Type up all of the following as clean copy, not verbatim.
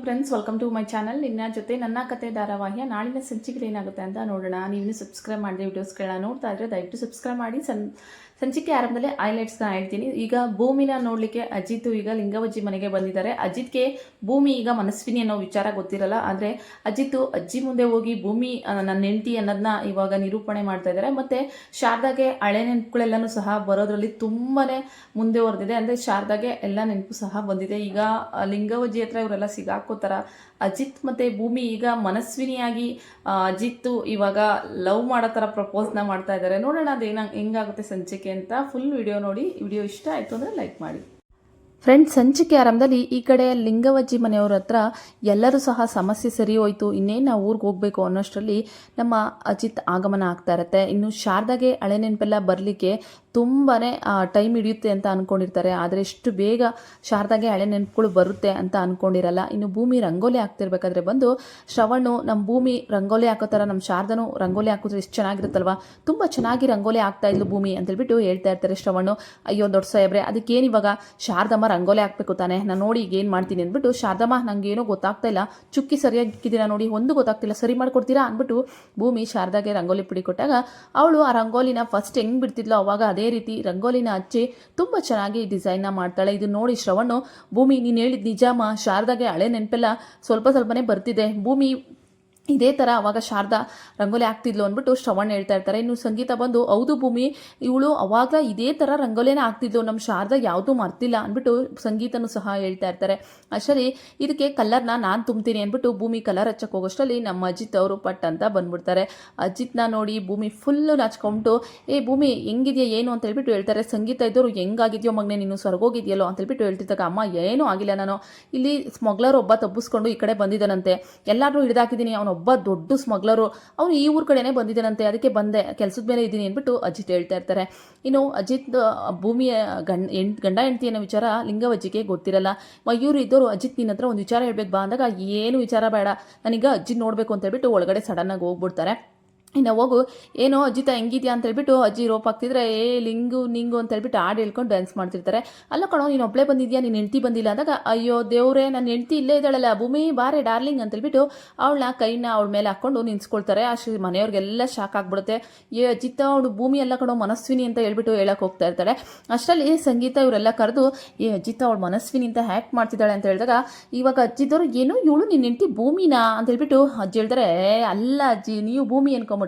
Friends, welcome to my channel. ನಿನ್ನ ಜೊತೆ ನನ್ನ ಕತೆ ಧಾರಾವಾಹಿಯ ನಾಳಿನ ಸಂಚಿಕೆ ಏನಾಗುತ್ತೆ ಅಂತ ನೋಡೋಣ. ನೀವು ಸಬ್ಸ್ಕ್ರೈಬ್ ಮಾಡಿದೆ ವಿಡಿಯೋಸ್ಗಳನ್ನ ನೋಡ್ತಾ ಇದ್ರೆ ದಯವಿಟ್ಟು ಸಬ್ಸ್ಕ್ರೈಬ್ ಮಾಡಿ. ಸಂಚಿಕೆ ಆರಂಭದಲ್ಲೇ ಹೈಲೈಟ್ಸ್ನ ಹೇಳ್ತೀನಿ. ಈಗ ಭೂಮಿನ ನೋಡಲಿಕ್ಕೆ ಅಜಿತ್ ಈಗ ಲಿಂಗವಜ್ಜಿ ಮನೆಗೆ ಬಂದಿದ್ದಾರೆ. ಅಜಿತ್ಗೆ ಭೂಮಿ ಈಗ ಮನಸ್ವಿನಿ ಅನ್ನೋ ವಿಚಾರ ಗೊತ್ತಿರಲ್ಲ. ಆದರೆ ಅಜಿತ್ ಅಜ್ಜಿ ಮುಂದೆ ಹೋಗಿ ಭೂಮಿ ನನ್ನ ಹೆಂಡತಿ ಅನ್ನೋದನ್ನ ಇವಾಗ ನಿರೂಪಣೆ ಮಾಡ್ತಾ ಇದ್ದಾರೆ. ಮತ್ತು ಶಾರದಾಗೆ ಹಳೆ ನೆನಪುಗಳೆಲ್ಲನೂ ಸಹ ಬರೋದ್ರಲ್ಲಿ ತುಂಬಾ ಮುಂದೆ ಹೊರದಿದೆ. ಅಂದರೆ ಶಾರದಾಗೆ ಎಲ್ಲ ನೆನಪು ಸಹ ಬಂದಿದೆ. ಈಗ ಲಿಂಗವಜ್ಜಿ ಹತ್ರ ಇವರೆಲ್ಲ ಸಿಗಾಕೋತಾರ. ಅಜಿತ್ ಮತ್ತು ಭೂಮಿ ಈಗ ಮನಸ್ವಿನಿಯಾಗಿ ಅಜಿತ್ ಇವಾಗ ಲವ್ ಮಾಡೋ ಥರ ಪ್ರಪೋಸ್ನ ಮಾಡ್ತಾ ಇದ್ದಾರೆ. ನೋಡೋಣ ಅದೇನ ಹೆಂಗಾಗುತ್ತೆ ಸಂಚಿಕೆ ಅಂತ. ಫುಲ್ ವಿಡಿಯೋ ನೋಡಿ. ವಿಡಿಯೋ ಇಷ್ಟ ಆಯಿತು ಅಂದರೆ ಲೈಕ್ ಮಾಡಿ. ಫ್ರೆಂಡ್ಸ್, ಸಂಚಿಕೆ ಆರಂಭದಲ್ಲಿ ಈ ಕಡೆ ಲಿಂಗವಜ್ಜಿ ಮನೆಯವ್ರ ಹತ್ರ ಎಲ್ಲರೂ ಸಹ ಸಮಸ್ಯೆ ಸರಿ ಹೋಯ್ತು, ಇನ್ನೇನು ನಾವು ಊರಿಗೆ ಹೋಗಬೇಕು ಅನ್ನೋಷ್ಟರಲ್ಲಿ ನಮ್ಮ ಅಜಿತ್ ಆಗಮನ ಆಗ್ತಾ ಇರುತ್ತೆ. ಇನ್ನು ಶಾರದಾಗೆ ಹಳೆ ನೆನಪೆಲ್ಲ ಬರಲಿಕ್ಕೆ ತುಂಬಾ ಟೈಮ್ ಹಿಡಿಯುತ್ತೆ ಅಂತ ಅಂದ್ಕೊಂಡಿರ್ತಾರೆ. ಆದರೆ ಎಷ್ಟು ಬೇಗ ಶಾರದಾಗೆ ಹಳೆ ನೆನಪುಗಳು ಬರುತ್ತೆ ಅಂತ ಅಂದ್ಕೊಂಡಿರಲ್ಲ. ಇನ್ನು ಭೂಮಿ ರಂಗೋಲಿ ಹಾಕ್ತಿರ್ಬೇಕಾದ್ರೆ ಬಂದು ಶ್ರವಣು ನಮ್ಮ ಭೂಮಿ ರಂಗೋಲಿ ಹಾಕೋ ಥರ ನಮ್ಮ ಶಾರದನು ರಂಗೋಲಿ ಹಾಕಿದ್ರೆ ಎಷ್ಟು ಚೆನ್ನಾಗಿರುತ್ತಲ್ವ, ತುಂಬ ಚೆನ್ನಾಗಿ ರಂಗೋಲಿ ಹಾಕ್ತಾ ಇದ್ಲು ಭೂಮಿ ಅಂತೇಳ್ಬಿಟ್ಟು ಹೇಳ್ತಾ ಇರ್ತಾರೆ ಶ್ರವಣು. ಅಯ್ಯೋ ದೊಡ್ಡ ಸಾಹೇಬ್ರೆ, ಅದಕ್ಕೇನು ಇವಾಗ ಶಾರದಮ್ಮ ರಂಗೋಲಿ ಹಾಕಬೇಕು ತಾನೆ, ನಾನು ನೋಡಿ ಈಗ ಏನು ಮಾಡ್ತೀನಿ ಅಂದ್ಬಿಟ್ಟು, ಶಾರದಮ್ಮ ನನಗೆ ಏನೋ ಗೊತ್ತಾಗ್ತಾ ಇಲ್ಲ, ಚುಕ್ಕಿ ಸರಿಯಾಗಿ ಇಕ್ಕಿದ್ದೀರಾ ನೋಡಿ, ಒಂದು ಗೊತ್ತಾಗ್ತಿಲ್ಲ, ಸರಿ ಮಾಡಿಕೊಡ್ತೀರಾ ಅಂದ್ಬಿಟ್ಟು ಭೂಮಿ ಶಾರದಾಗೆ ರಂಗೋಲಿ ಪುಡಿ ಕೊಟ್ಟಾಗ ಅವಳು ಆ ರಂಗೋಲಿನ ಫಸ್ಟ್ ಹೆಂಗೆ ಬಿಡ್ತಿದ್ಲೋ ಅವಾಗ ಅದೇ ರೀತಿ ರಂಗೋಲಿನ ಹಚ್ಚಿ ತುಂಬ ಚೆನ್ನಾಗಿ ಡಿಸೈನ್ನ ಮಾಡ್ತಾಳೆ. ಇದು ನೋಡಿ ಶ್ರವಣು, ಭೂಮಿ ನೀನು ಹೇಳಿದ ನಿಜಾಮ, ಶಾರದಾಗೆ ಹಳೆ ನೆನಪೆಲ್ಲ ಸ್ವಲ್ಪನೇ ಬರ್ತಿದೆ, ಭೂಮಿ ಇದೇ ಥರ ಅವಾಗ ಶಾರದಾ ರಂಗೋಲಿ ಆಗ್ತಿದ್ಲು ಅಂದ್ಬಿಟ್ಟು ಶ್ರವಣ್ ಹೇಳ್ತಾ ಇರ್ತಾರೆ. ಇನ್ನು ಸಂಗೀತ ಬಂದು, ಹೌದು ಭೂಮಿ, ಇವಳು ಅವಾಗ ಇದೇ ಥರ ರಂಗೋಲಿನ ಆಗ್ತಿದ್ಲು, ನಮ್ಮ ಶಾರದಾ ಯಾವುದೂ ಮರ್ತಿಲ್ಲ ಅಂದ್ಬಿಟ್ಟು ಸಂಗೀತನೂ ಸಹ ಹೇಳ್ತಾ ಇರ್ತಾರೆ. ಅಷ್ಟರಲ್ಲಿ ಇದಕ್ಕೆ ಕಲರ್ನ ನಾನು ತುಂಬ್ತೀನಿ ಅಂದ್ಬಿಟ್ಟು ಭೂಮಿ ಕಲರ್ ಹಚ್ಚಕ್ಕೆ ಹೋಗೋಷ್ಟರಲ್ಲಿ ನಮ್ಮ ಅಜಿತ್ ಅವರು ಪಟ್ ಅಂತ ಬಂದ್ಬಿಡ್ತಾರೆ. ಅಜಿತ್ನ ನೋಡಿ ಭೂಮಿ ಫುಲ್ಲು ನಾಚ್ಕೊಂಬಿಟ್ಟು, ಭೂಮಿ ಹೆಂಗಿದೆಯಾ ಏನು ಅಂತ ಹೇಳ್ಬಿಟ್ಟು ಹೇಳ್ತಾರೆ. ಸಂಗೀತ ಇದ್ದವರು, ಹೆಂಗಾಗಿದೆಯೋ ಮಗನೇ ನೀನು, ಸ್ವರ್ಗೋಗಿದೆಯಲ್ಲೋ ಅಂತ ಹೇಳ್ಬಿಟ್ಟು ಹೇಳ್ತಿದ್ದಾಗ, ಅಮ್ಮ ಏನೂ ಆಗಿಲ್ಲ, ನಾನು ಇಲ್ಲಿ ಸ್ಮಗ್ಲರ್ ಒಬ್ಬ ತಬ್ಬಿಸ್ಕೊಂಡು ಈ ಕಡೆ ಬಂದಿದ್ದಾನಂತೆ, ಎಲ್ಲರೂ ಹಿಡಿದಾಕಿದ್ದೀನಿ, ಅವನು ಒಬ್ಬ ದೊಡ್ಡ ಸ್ಮಗ್ಲರು, ಅವನು ಈ ಊರ ಕಡೆನೇ ಬಂದಿದ್ದಾನಂತೆ, ಅದಕ್ಕೆ ಬಂದೆ, ಕೆಲಸದ ಮೇಲೆ ಇದ್ದೀನಿ ಅಂದ್ಬಿಟ್ಟು ಅಜಿತ್ ಹೇಳ್ತಾ ಇರ್ತಾರೆ. ಇನ್ನು ಅಜಿತ್ ಭೂಮಿಯ ಗಂಡ ಹೆಂಡತಿ ಅನ್ನೋ ವಿಚಾರ ಲಿಂಗವಜ್ಜಿಗೆ ಗೊತ್ತಿರಲ್ಲ. ಇವರು ಇದ್ದವರು, ಅಜಿತ್ ನಿನ್ನ ಹತ್ರ ಒಂದು ವಿಚಾರ ಹೇಳ್ಬೇಕು ಬಾ ಅಂದಾಗ, ಏನು ವಿಚಾರ ಬೇಡ, ನನಗೆ ಅಜ್ಜಿ ನೋಡಬೇಕು ಅಂತ ಹೇಳ್ಬಿಟ್ಟು ಒಳಗಡೆ ಸಡನ್ನಾಗಿ ಹೋಗ್ಬಿಡ್ತಾರೆ. ಇನ್ನು ಹೋಗು, ಏನೋ ಅಜ್ಜಿತ ಹೆಂಗಿದ್ಯಾ ಅಂತ ಹೇಳ್ಬಿಟ್ಟು ಅಜ್ಜಿ ರೋಪ್ ಹಾಕ್ತಿದ್ರೆ, ಲಿಂಗು ನಿಂಗು ಅಂತ ಹೇಳ್ಬಿಟ್ಟು ಹಾಡು ಹೇಳ್ಕೊಂಡು ಡ್ಯಾನ್ಸ್ ಮಾಡ್ತಿರ್ತಾರೆ. ಅಲ್ಲ ಕಣೋ, ನೀನು ಒಬ್ಬಳೇ ಬಂದಿದ್ಯಾ, ನೀನು ಹೆಂಡ್ತಿ ಬಂದಿಲ್ಲ ಅಂದಾಗ, ಅಯ್ಯೋ ದೇವ್ರೆ, ನನ್ನ ಹೆಂಡ್ತಿ ಇಲ್ಲೇ ಇದ್ದಾಳಲ್ಲ ಭೂಮಿ, ಬಾರೆ ಡಾರ್ಲಿಂಗ್ ಅಂತ ಹೇಳ್ಬಿಟ್ಟು ಅವಳನ್ನ ಕೈನ ಅವಳ ಮೇಲೆ ಹಾಕ್ಕೊಂಡು ನಿನ್ಸ್ಕೊಳ್ತಾರೆ. ಅಷ್ಟು ಮನೆಯವ್ರಿಗೆಲ್ಲ ಶಾಕ್ ಆಗ್ಬಿಡುತ್ತೆ. ಅಜ್ಜಿತ ಅವಳು ಭೂಮಿ ಎಲ್ಲ ಕಣೋ ಮನಸ್ವಿನಿ ಅಂತ ಹೇಳ್ಬಿಟ್ಟು ಹೇಳಕ್ಕೆ ಹೋಗ್ತಾ ಇರ್ತಾಳೆ. ಅಷ್ಟರಲ್ಲಿ ಸಂಗೀತ ಇವರೆಲ್ಲ ಕರೆದು, ಅಜ್ಜಿತ ಅವಳು ಮನಸ್ವಿನಿ ಅಂತ ಹ್ಯಾಕ್ ಮಾಡ್ತಿದ್ದಾಳೆ ಅಂತ ಹೇಳಿದಾಗ, ಇವಾಗ ಅಜ್ಜಿದವರು, ಏನು ಇವಳು ನಿನ್ನ ಹೆಂಡ್ತಿ ಭೂಮಿನಾ ಅಂತ ಹೇಳ್ಬಿಟ್ಟು ಅಜ್ಜಿ ಹೇಳ್ತಾರೆ. ಅಲ್ಲ ಅಜ್ಜಿ, ನೀವು ಭೂಮಿ ಅನ್ಕೊಂಬಿಟ್ರ,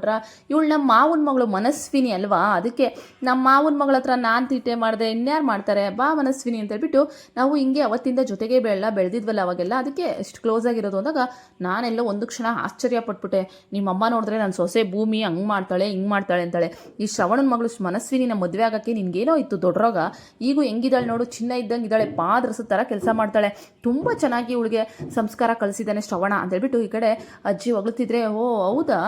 ಇವಳು ನಮ್ಮ ಮಾವನ ಮಗಳು ಮನಸ್ವಿನಿ ಅಲ್ವಾ, ಅದಕ್ಕೆ ನಮ್ಮ ಮಾವನ ಮಗಳ ಹತ್ರ ನಾನು ತೀಟೆ ಮಾಡಿದೆ, ಇನ್ಯಾರು ಮಾಡ್ತಾರೆ, ಬಾ ಮನಸ್ವಿನಿ ಅಂತ ಹೇಳ್ಬಿಟ್ಟು ನಾವು ಹಿಂಗೆ ಅವತ್ತಿಂದ ಜೊತೆಗೆ ಬೆಳೆದಿದ್ವಲ್ಲ ಅವಾಗೆಲ್ಲ, ಅದಕ್ಕೆ ಎಷ್ಟು ಕ್ಲೋಸ್ ಆಗಿರೋದು ಅಂದಾಗ ನಾನೆಲ್ಲ ಒಂದು ಕ್ಷಣ ಆಶ್ಚರ್ಯ ಪಟ್ಬಿಟ್ಟೆ. ನಿಮ್ಮಮ್ಮ ನೋಡಿದ್ರೆ ನನ್ನ ಸೊಸೆ ಭೂಮಿ ಹಂಗೆ ಮಾಡ್ತಾಳೆ ಹಿಂಗೆ ಮಾಡ್ತಾಳೆ ಅಂತಾಳೆ, ಈ ಶ್ರವಣನ ಮಗಳು ಮನಸ್ವಿನಿ ನಮ್ಮ ಮದುವೆ ಆಗೋಕ್ಕೆ ನಿನ್ಗೇನೋ ಇತ್ತು ದೊಡ್ಡರೋಗ, ಈಗೂ ಹೆಂಗಿದ್ದಾಳೆ ನೋಡು, ಚಿನ್ನ ಇದ್ದಂಗೆ ಇದ್ದಾಳೆ, ಪಾದರಸದ ಥರ ಕೆಲಸ ಮಾಡ್ತಾಳೆ, ತುಂಬ ಚೆನ್ನಾಗಿ ಇವಳಿಗೆ ಸಂಸ್ಕಾರ ಕಳಿಸಿದ್ದಾನೆ ಶ್ರವಣ ಅಂತ ಹೇಳ್ಬಿಟ್ಟು ಈ ಕಡೆ ಅಜ್ಜಿ ಹೊಗಳ್ತಿದ್ರೆ, ಓ ಹೌದಾ,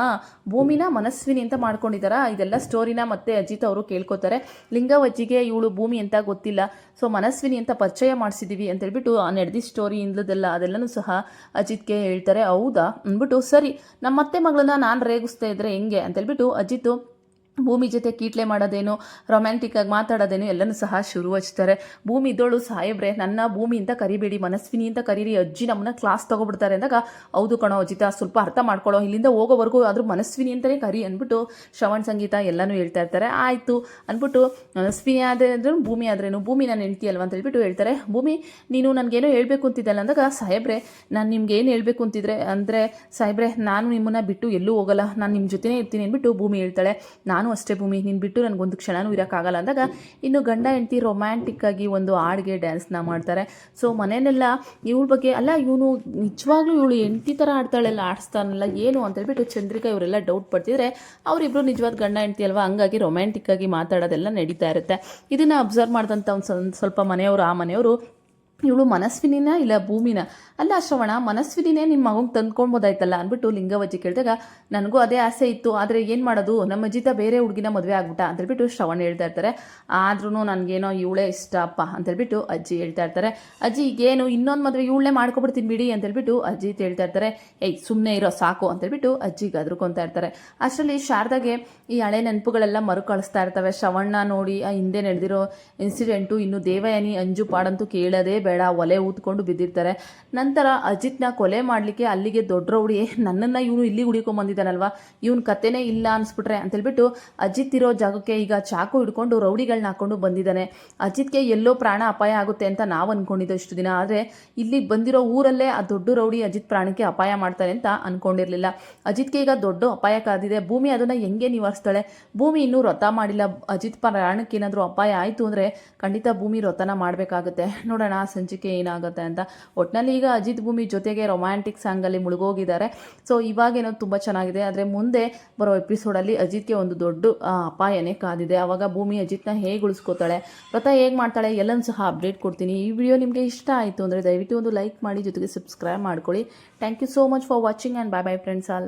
ಭೂಮಿನ ಮನಸ್ವಿನಿ ಅಂತ ಮಾಡ್ಕೊಂಡಿದ್ದಾರಾ, ಇದೆಲ್ಲ ಸ್ಟೋರಿನ ಮತ್ತೆ ಅಜಿತ್ ಅವರು ಕೇಳ್ಕೊತಾರೆ. ಲಿಂಗವಜ್ಜಿಗೆ ಇವಳು ಭೂಮಿ ಅಂತ ಗೊತ್ತಿಲ್ಲ, ಸೊ ಮನಸ್ವಿನಿ ಅಂತ ಪರಿಚಯ ಮಾಡಿಸಿದ್ದೀವಿ ಅಂತ ಹೇಳ್ಬಿಟ್ಟು ನಡೆದಿ ಸ್ಟೋರಿ ಇಂದದೆಲ್ಲ ಅದೆಲ್ಲನೂ ಸಹ ಅಜಿತ್ಗೆ ಹೇಳ್ತಾರೆ. ಹೌದಾ ಅಂದ್ಬಿಟ್ಟು, ಸರಿ ನಮ್ಮ ಅತ್ತೆ ಮಗಳನ್ನ ನಾನು ರೇಗಿಸ್ತಾ ಇದ್ರೆ ಹೆಂಗೆ ಅಂತ ಹೇಳ್ಬಿಟ್ಟು ಅಜಿತ್ ಭೂಮಿ ಜೊತೆ ಕೀಟ್ಲೆ ಮಾಡೋದೇನು, ರೊಮ್ಯಾಂಟಿಕ್ಕಾಗಿ ಮಾತಾಡೋದೇನು ಎಲ್ಲನೂ ಸಹ ಶುರು ಹಚ್ತಾರೆ. ಭೂಮಿ ಇದ್ದೋಳು, ಸಾಹೇಬ್ರೆ ನನ್ನ ಭೂಮಿ ಅಂತ ಕರಿಬೇಡಿ, ಮನಸ್ವಿನಿ ಅಂತ ಕರೀರಿ, ಅಜ್ಜಿ ನಮ್ಮನ್ನ ಕ್ಲಾಸ್ ತೊಗೊಬಿಡ್ತಾರೆ ಅಂದಾಗ, ಹೌದು ಕಣೋ ಅಜಿತ, ಸ್ವಲ್ಪ ಅರ್ಥ ಮಾಡ್ಕೊಳ್ಳೋ, ಇಲ್ಲಿಂದ ಹೋಗೋವರೆಗೂ ಆದರೂ ಮನಸ್ವಿನಿ ಅಂತಲೇ ಕರಿ ಅಂದ್ಬಿಟ್ಟು ಶ್ರವಣ್ ಸಂಗೀತ ಎಲ್ಲನೂ ಹೇಳ್ತಾ ಇರ್ತಾರೆ. ಆಯಿತು ಅಂದ್ಬಿಟ್ಟು, ಮನಸ್ವಿನಿ ಆದ್ರೂ ಭೂಮಿ ಆದ್ರೇನು, ಭೂಮಿ ನಾನು ಹೆಂಡ್ತಿ ಅಲ್ವಾ ಅಂತ ಹೇಳ್ಬಿಟ್ಟು ಹೇಳ್ತಾರೆ. ಭೂಮಿ ನೀನು ನನಗೇನೋ ಹೇಳಬೇಕು ಅಂತಿದ್ದಲ್ಲ ಅಂದಾಗ, ಸಾಹೇಬ್ರೆ ನಾನು ನಿಮ್ಗೆ ಏನು ಹೇಳಬೇಕು ಅಂತಿದ್ರೆ ಅಂದರೆ ಸಾಹೇಬ್ರೆ, ನಾನು ನಿಮ್ಮನ್ನು ಬಿಟ್ಟು ಎಲ್ಲೂ ಹೋಗಲ್ಲ, ನಾನು ನಿಮ್ಮ ಜೊತೆನೇ ಇರ್ತೀನಿ ಅಂದ್ಬಿಟ್ಟು ಭೂಮಿ ಹೇಳ್ತಾಳೆ. ನಾನು ಅಷ್ಟೇ ಭೂಮಿ, ನೀನು ಬಿಟ್ಟು ನನಗೊಂದು ಕ್ಷಣನೂ ಇರೋಕ್ಕಾಗಲ್ಲ ಅಂದಾಗ, ಇನ್ನು ಗಂಡ ಹೆಂಡತಿ ರೊಮ್ಯಾಂಟಿಕ್ಕಾಗಿ ಒಂದು ಹಾಡಿಗೆ ಡ್ಯಾನ್ಸ್ನ ಮಾಡ್ತಾರೆ. ಸೊ ಮನೆಯಲ್ಲೆಲ್ಲ ಇವಳ ಬಗ್ಗೆ, ಅಲ್ಲ ಇವನು ನಿಜವಾಗ್ಲೂ ಇವಳು ಹೆಂಡತಿ ಥರ ಆಡ್ತಾಳೆಲ್ಲ, ಆಡಿಸ್ತಾನಲ್ಲ ಏನು ಅಂತ ಹೇಳ್ಬಿಟ್ಟು ಚಂದ್ರಿಕಾ ಇವರೆಲ್ಲ ಡೌಟ್ ಪಡ್ತಿದ್ರೆ, ಅವರಿಬ್ಬರು ನಿಜವಾದ ಗಂಡ ಹೆಂಡತಿ ಅಲ್ವಾ, ಹಂಗಾಗಿ ರೊಮ್ಯಾಂಟಿಕ್ಕಾಗಿ ಮಾತಾಡೋದೆಲ್ಲ ನಡೀತಾ ಇರುತ್ತೆ. ಇದನ್ನು ಅಬ್ಸರ್ವ್ ಮಾಡಿದಂಥ ಒಂದು ಸ್ವಲ್ಪ ಮನೆಯವರು, ಆ ಮನೆಯವರು, ಇವಳು ಮನಸ್ವಿನಿನ ಇಲ್ಲ ಭೂಮಿನ, ಅಲ್ಲ ಶ್ರವಣ ಮನಸ್ವಿನಿನೇ ನಿಮ್ಮ ಮಗಂಗೆ ತಂದ್ಕೊಳ್ಬೋದಾಯ್ತಲ್ಲ ಅಂದ್ಬಿಟ್ಟು ಲಿಂಗವಜ್ಜಿ ಕೇಳಿದಾಗ, ನನಗೂ ಅದೇ ಆಸೆ ಇತ್ತು, ಆದರೆ ಏನು ಮಾಡೋದು, ನಮ್ಮ ಅಜ್ಜಿತ ಬೇರೆ ಹುಡುಗಿನ ಮದುವೆ ಆಗ್ಬಿಟ್ಟ ಅಂತ ಹೇಳ್ಬಿಟ್ಟು ಶ್ರವಣ ಹೇಳ್ತಾ ಇರ್ತಾರೆ. ಆದ್ರೂ ನನಗೇನೋ ಇವಳೇ ಇಷ್ಟ ಅಪ್ಪ ಅಂತ ಹೇಳ್ಬಿಟ್ಟು ಅಜ್ಜಿ ಹೇಳ್ತಾ ಇರ್ತಾರೆ. ಅಜ್ಜಿ ಈಗೇನು ಇನ್ನೊಂದು ಮದುವೆ ಇವಳೇ ಮಾಡ್ಕೊಬಿಡ್ತೀನಿ ಬಿಡಿ ಅಂತ ಹೇಳ್ಬಿಟ್ಟು ಅಜ್ಜಿ ಹೇಳ್ತಾ ಇರ್ತಾರೆ. ಸುಮ್ಮನೆ ಇರೋ ಸಾಕು ಅಂತ ಹೇಳ್ಬಿಟ್ಟು ಅಜ್ಜಿಗೆ ಅದ್ರಕೊಂತಾ ಇರ್ತಾರೆ. ಅಷ್ಟರಲ್ಲಿ ಶಾರದಾಗೆ ಈ ಹಳೆ ನೆನಪುಗಳೆಲ್ಲ ಮರುಕಳಿಸ್ತಾ ಇರ್ತವೆ. ಶ್ರವಣ ನೋಡಿ ಆ ಹಿಂದೆ ನಡೆದಿರೋ ಇನ್ಸಿಡೆಂಟು, ಇನ್ನು ದೇವಯಾನಿ ಅಂಜು ಪಾಡಂತೂ ಕೇಳೋದೇ ಬೇಡ ಒಲೆ ಊದ್ಕೊಂಡು ಬಿದ್ದಿರ್ತಾರೆ. ನಂತರ ಅಜಿತ್ನ ಕೊಲೆ ಮಾಡಲಿಕ್ಕೆ ಅಲ್ಲಿಗೆ ದೊಡ್ಡ ರೌಡಿ ನನ್ನನ್ನು ಇವನು ಇಲ್ಲಿಗೆ ಹುಡುಕೊಂಡ್ ಬಂದಿದ್ದಾನಲ್ವಾ, ಇವನ ಕತೆನೇ ಇಲ್ಲ ಅನ್ಸ್ಬಿಟ್ರೆ ಅಂತೇಳ್ಬಿಟ್ಟು ಅಜಿತ್ ಇರೋ ಜಾಗಕ್ಕೆ ಈಗ ಚಾಕು ಹಿಡ್ಕೊಂಡು ರೌಡಿಗಳನ್ನ ಹಾಕೊಂಡು ಬಂದಿದ್ದಾನೆ. ಅಜಿತ್ಗೆ ಎಲ್ಲೋ ಪ್ರಾಣ ಅಪಾಯ ಆಗುತ್ತೆ ಅಂತ ನಾವು ಅಂದ್ಕೊಂಡಿದ್ದೋ ಇಷ್ಟು ದಿನ, ಆದರೆ ಇಲ್ಲಿಗೆ ಬಂದಿರೋ ಊರಲ್ಲೇ ಆ ದೊಡ್ಡ ರೌಡಿ ಅಜಿತ್ ಪ್ರಾಣಕ್ಕೆ ಅಪಾಯ ಮಾಡ್ತಾನೆ ಅಂತ ಅಂದ್ಕೊಂಡಿರಲಿಲ್ಲ. ಅಜಿತ್ಗೆ ಈಗ ದೊಡ್ಡ ಅಪಾಯ ಕಾದಿದೆ. ಭೂಮಿ ಅದನ್ನು ಹೆಂಗೆ ನಿವಾರಿಸ್ತಾಳೆ? ಭೂಮಿ ಇನ್ನೂ ವ್ರತ ಮಾಡಿಲ್ಲ. ಅಜಿತ್ ಪ್ರಾಣಕ್ಕೆ ಏನಾದರೂ ಅಪಾಯ ಆಯಿತು ಅಂದರೆ ಖಂಡಿತ ಭೂಮಿ ವ್ರತನ ಮಾಡಬೇಕಾಗುತ್ತೆ. ನೋಡೋಣ ಸಂಚಿಕೆ ಏನಾಗುತ್ತೆ ಅಂತ. ಒಟ್ಟಿನಲ್ಲಿ ಈಗ ಅಜಿತ್ ಭೂಮಿ ಜೊತೆಗೆ ರೊಮ್ಯಾಂಟಿಕ್ ಸಾಂಗಲ್ಲಿ ಮುಳುಗೋಗಿದ್ದಾರೆ. ಸೊ ಇವಾಗೇನೋ ತುಂಬ ಚೆನ್ನಾಗಿದೆ, ಆದರೆ ಮುಂದೆ ಬರೋ ಎಪಿಸೋಡಲ್ಲಿ ಅಜಿತ್ಗೆ ಒಂದು ದೊಡ್ಡ ಅಪಾಯನೇ ಕಾದಿದೆ. ಆವಾಗ ಭೂಮಿ ಅಜಿತ್ನ ಹೇಗೆ ಉಳಿಸ್ಕೋತಾಳೆ, ವ್ರತ ಹೇಗೆ ಮಾಡ್ತಾಳೆ ಎಲ್ಲನೂ ಸಹ ಅಪ್ಡೇಟ್ ಕೊಡ್ತೀನಿ. ಈ ವಿಡಿಯೋ ನಿಮಗೆ ಇಷ್ಟ ಆಯಿತು ಅಂದರೆ ದಯವಿಟ್ಟು ಒಂದು ಲೈಕ್ ಮಾಡಿ, ಜೊತೆಗೆ ಸಬ್ಸ್ಕ್ರೈಬ್ ಮಾಡ್ಕೊಳ್ಳಿ. Thank you so much for watching and bye bye friends all.